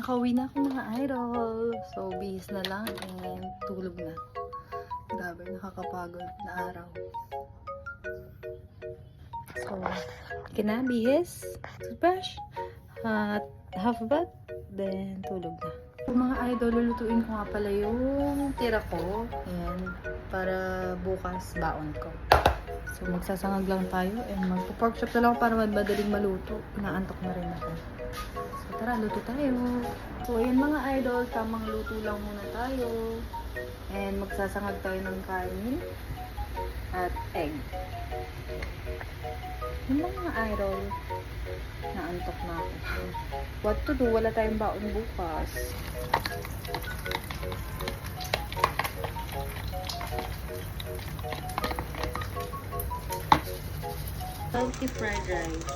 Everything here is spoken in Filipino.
Nakauwi na ako mga idol. So, bihis na lang and tulog na. Grabe, nakakapagod na araw. So, kinabihis, toothbrush, at half bath, then tulog na. So, mga idol, lulutuin ko nga pala yung tira ko. Ayan, para bukas baon ko. So, magsasangag lang tayo and magpo-pork chop na lang para madaling maluto. Inaantok na rin ako. So, tara, luto tayo. So, ayan mga idol, tamang luto lang muna tayo. And magsasangag tayo ng kanin at egg. Yun lang mga idol. Naantok na ako. What to do? Wala tayong baon bukas. Salty fried rice.